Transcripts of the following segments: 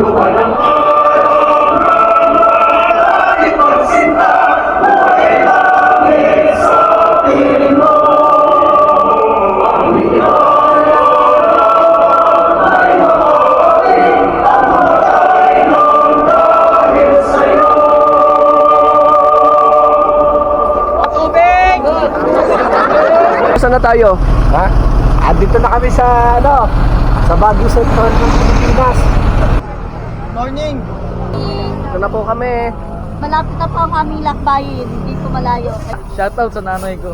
Saan na tayo? Ha? Dito na kami sa sa Baguio Sector ng Pilipinas. Morning. Ito na po kami. Malapit na po ang aming lakbayin, hindi po malayo. Shoutout sa nanay ko.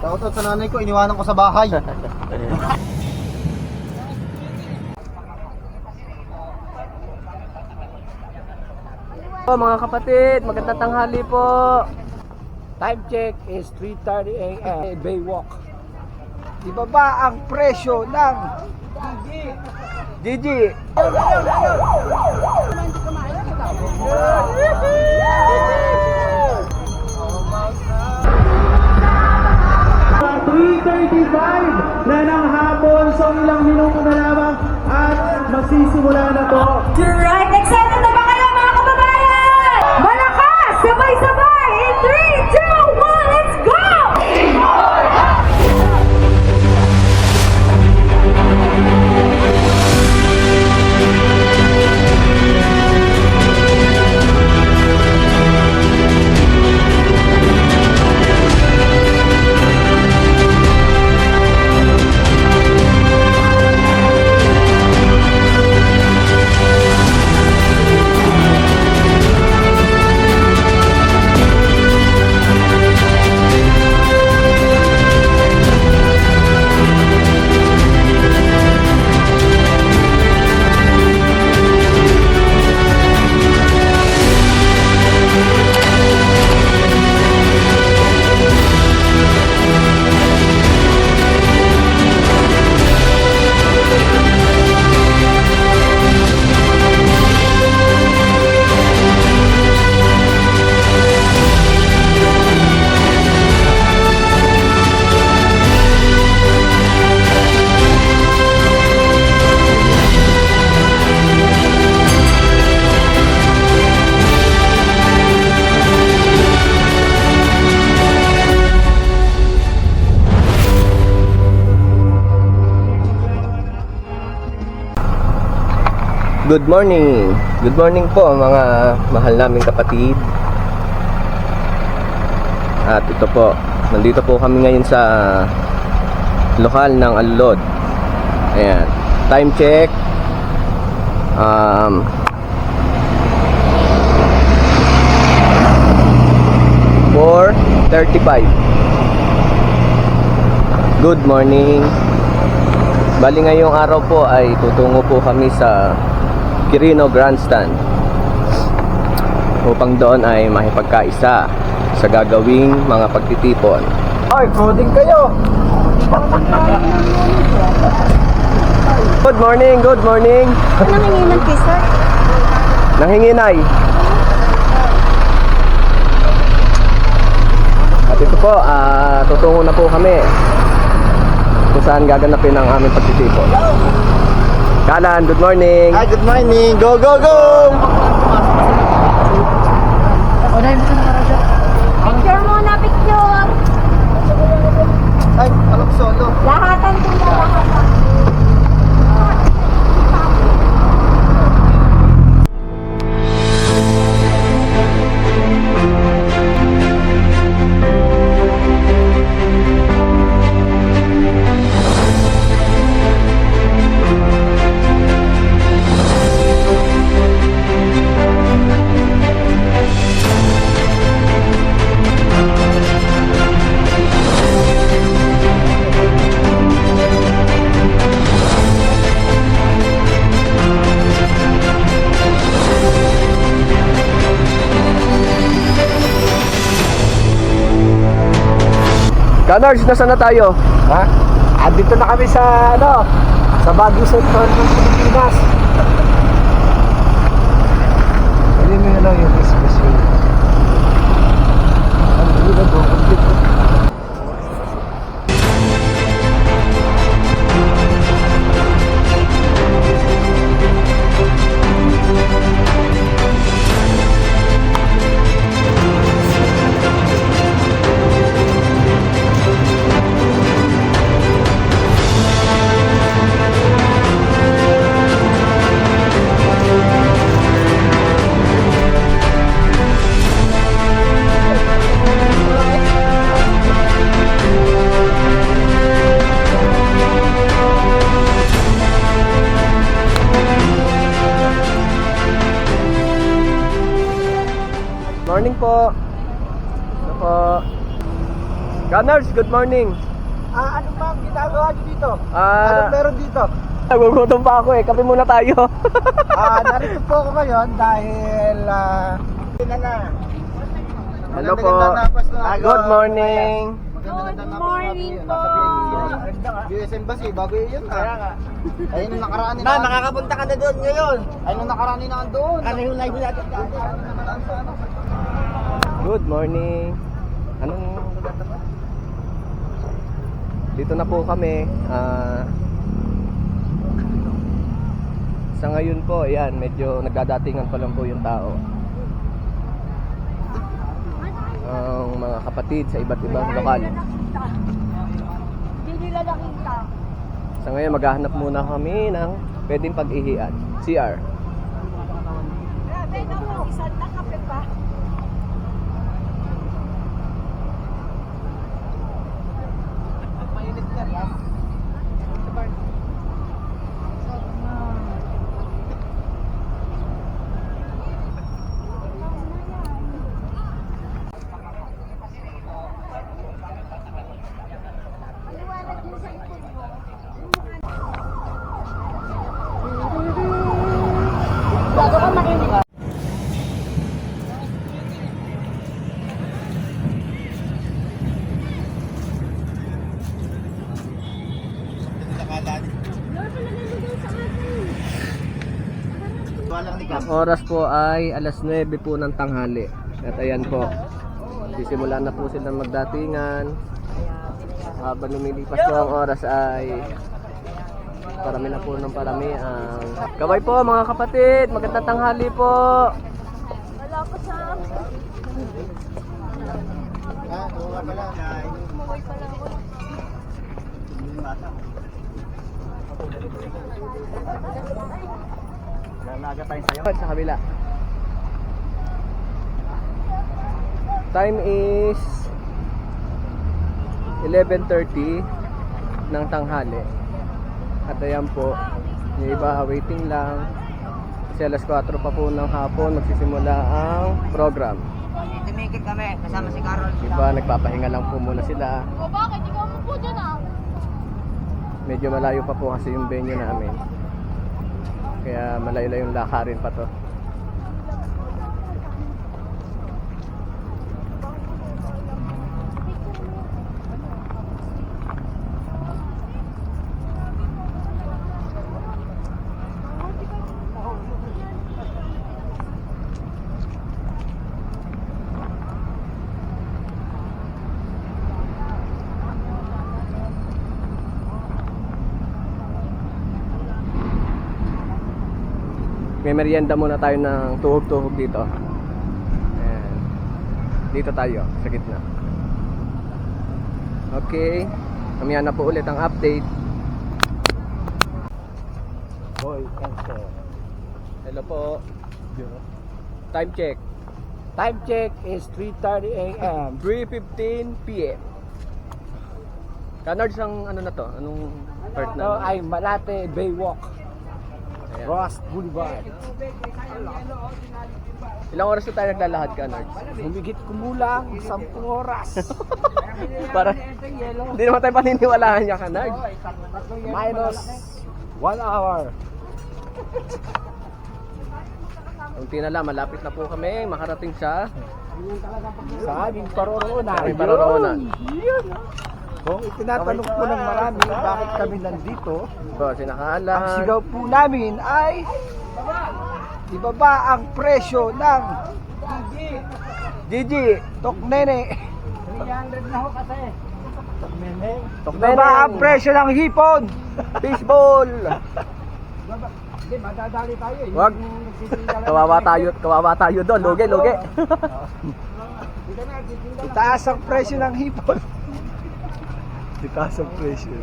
Shoutout sa nanay ko, iniwanan ko sa bahay. Mga kapatid, magandang tanghali po. Time check is 3:30 a.m. Baywalk. Ibaba ang presyo ng Gigi. na ng hapon, so ilang minuto na lamang at magsisimula na to. Right, excited na ba kayo mga kababayan? Malakas! Sabay-sabay! In 3, 2, 1, let's go! Good morning. Good morning po mga mahal naming kapatid. At ito po, nandito po kami ngayon sa lokal ng Alulod. Ayan. Time check. 4:35. Good morning. Bali ngayong araw po ay tutungo po kami sa Quirino Grandstand upang doon ay makipagkaisa sa gagawing mga pagtitipon. Ay, coding kayo. Good morning, good morning. Nanginginan kayo, sir? Nanghinginay. At ito po, tutungo na po kami kung saan gaganapin ang aming pagtitipon. Kalan, good morning. Hi, good morning. Go, go, go. Picture muna, picture! Ay, alok solo. Lahatan po na, lahatan. Kanards, nasaan na tayo? Ha? Dito na kami sa sa Baguio Sector ng Pilipinas. Hindi mo yun lang yung expressway. Ang hila po, complete. Morning po. Ano po? Gunners, good morning. Ano ba ang ginagawa niyo dito? Ah. Anong meron dito? Nagugutom pa ako eh. Kape muna tayo. Narito po ako ngayon dahil Hello po. Good morning. Good morning po. US Embassy, bago yun ayun nung nakaraan nila. Makakapunta ka na doon ngayon. Ayun nung nakaraan nila doon. Ano yung live natin? Good morning. Anong dito na po kami. Sa ngayon po, ayan, medyo nagdadatingan pa lang po yung tao. Ang mga kapatid sa iba't ibang lokal. Hindi nila nakita. Sa ngayon, maghahanap muna kami ng pwedeng pag-ihian. CR. Grabe naman, isang kape pa. Bago ka makinig. Ang oras po ay alas 9 po ng tanghali. At ayan po, sisimula na po silang magdatingan. Habang lumilipas po ang oras ay parami na po ng parami ang kaway po mga kapatid, magandang tanghali po. Wala ko sa... Maway pala ako. Lalaga tayo sa'yo. Sa kabila. Time is 11:30 ng tanghali. At ayan po, yung iba waiting lang. Kasi alas 4 pa po ng hapon magsisimula ang program. Tumikit kami, kasama si Carol. Iba nagpapahinga lang po muna sila. O bakit? Ikaw mo po dyan ah. Medyo malayo pa po kasi yung venue namin. Kaya malayo-layo yung lakarin pa to. May merienda muna tayo ng tuhog-tuhog dito. Ayan. Dito tayo, sa gitna. Okay. Mamaya na po ulit ang update. Boy, cancel. Hello po. Time check. Time check is 3:30 a.m. 3:15 p.m. Canards ang ano na to? Anong part Ito na? ay Malate Baywalk, Ayan. Ross Boulevard. Ilang oras na tayo naglalakad, Canards? Humigit kumulang 10 oras. Para hindi naman tayo paniniwalaan niya, Canards. Minus 1 hour. Unti na lang, malapit na po kami makarating sa Sa aming paroroonan. aming paroroonan. Kung itinatanong po ng marami bakit kami nandito, So, sinakalan. ang sigaw po namin ay ibaba ang presyo ng Gigi! Toknene. 300 na ho kasi. Ibaba ang presyo ng hipon. Fishball! Hindi, madadali tayo eh. Wag. Kawawa tayo doon. Lugi, lugi. Itaas ang presyo ng hipon. Itaas ang presyo.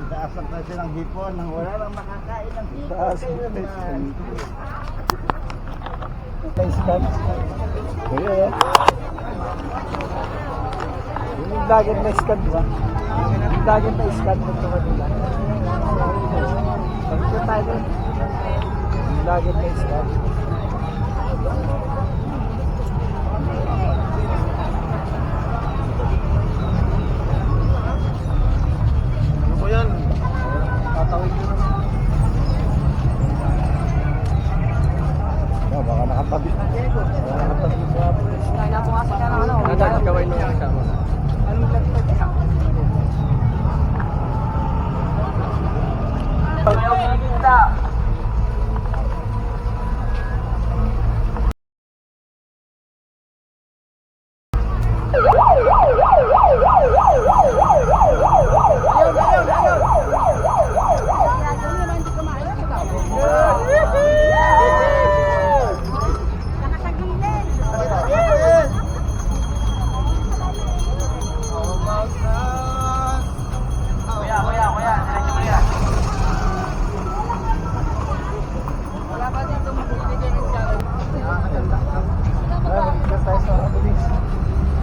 Itaas ang presyo ng hipon nang wala lang makakain ng hipon. Itaas ang presyo ng hipon. Nice cut. Ayan. Yung dagat na scan ba? Yung dagat na scan mo ito kanila. Pagkita tayo. Yung dagat na scan. Baka nakatabi. Baka nakatabi sa Dapat gawin nung kasama.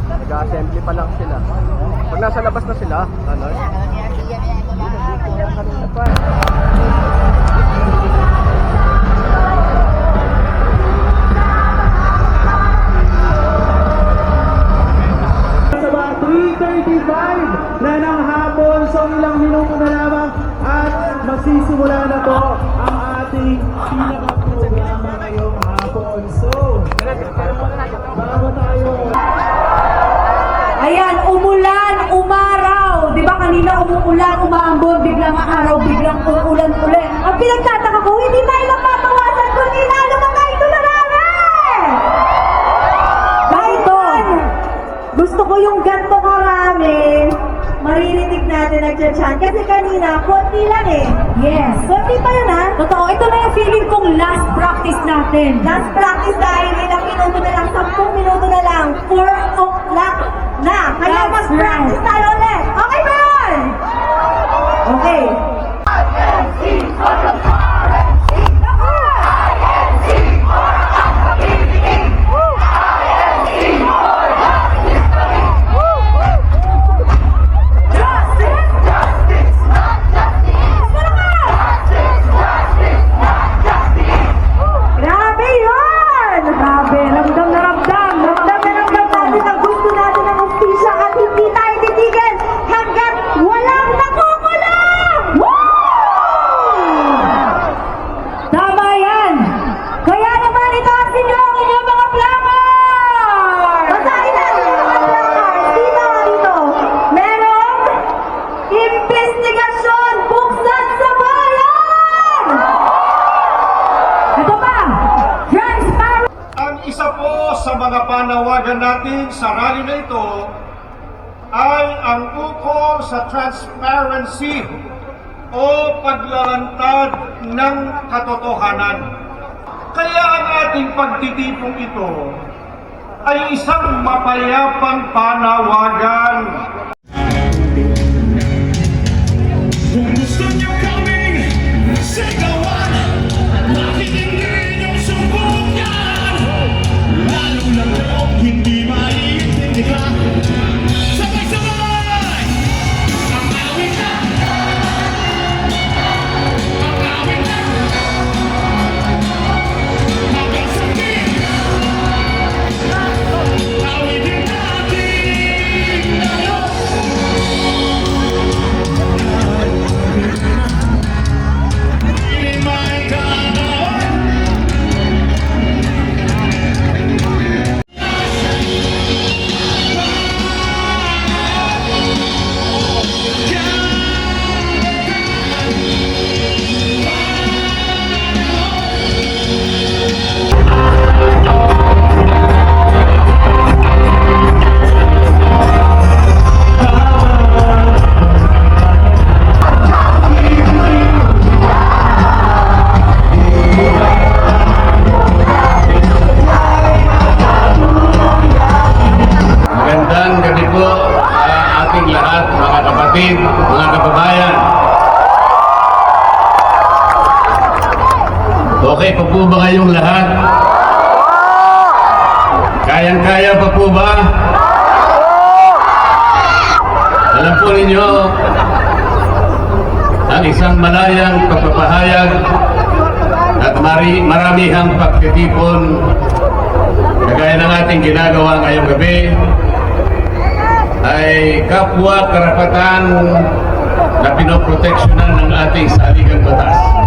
Nag-assembly pa lang sila. Pag nasa labas na sila, ano? Sa mga 3:35 na ng hapon, so ilang minuto na lamang at magsisimula na to ang ating pinaka-programa ngayong hapon. So, bago tayo. Ayan, umulan, umaraw. Di ba kanina umuulan, umaambon, biglang araw, biglang umuulan ulit. Ang pinagtataka ko, hindi tayo napapawasan kundi lalo mga ito na namin! Kaiton, gusto ko yung ganito karami, maririnig natin nag-chan. Kasi kanina, konti lang eh. Yes. Konti pa yun ha? Totoo, ito na yung feeling kong last practice natin. Last practice dahil ilang minuto na lang, 10 minuto na lang, 4 o'clock na. Kaya mag-practice tayo ulit. Okay ba yun? Okay. Grabe yun! Grabe, ramdam na ramdam. Ramdam na ramdam natin ang gusto natin ng ustisya at hindi tayo titigil hanggat walang nakukulong! Woo! Tama yan! Kaya naman itaas ninyo ang inyong mga plakar! Basahin natin yung mga plakar. Dito. Merong investigasyon buksan sa bayan! Ito pa! Transparent! Ang isa po sa mga panawagan natin sa rally na ito ay ang ukol sa transparency o paglalantad ng katotohanan. Kaya ang ating pagtitipong ito ay isang mapayapang panawagan. Kung gusto niyo kaming sigawan, makinig ang subukan. Lalo na kung hindi maiintindihan. Sabay-sabay! Ang awit na! Ang awit na! Hanggang sa tingin! Awitin natin ngayon! Hindi may gagawin. Magandang gabi po sa ating lahat, mga kapatid, mga kababayan. Okay pa po ba kayong lahat? Kayang-kaya pa po ba? Alam po ninyo, ang isang malayang pagpapahayag at maramihang pagtitipon kagaya ng ating ginagawa ngayong gabi ay kapwa karapatan na pinoproteksyonan ng ating saligang batas.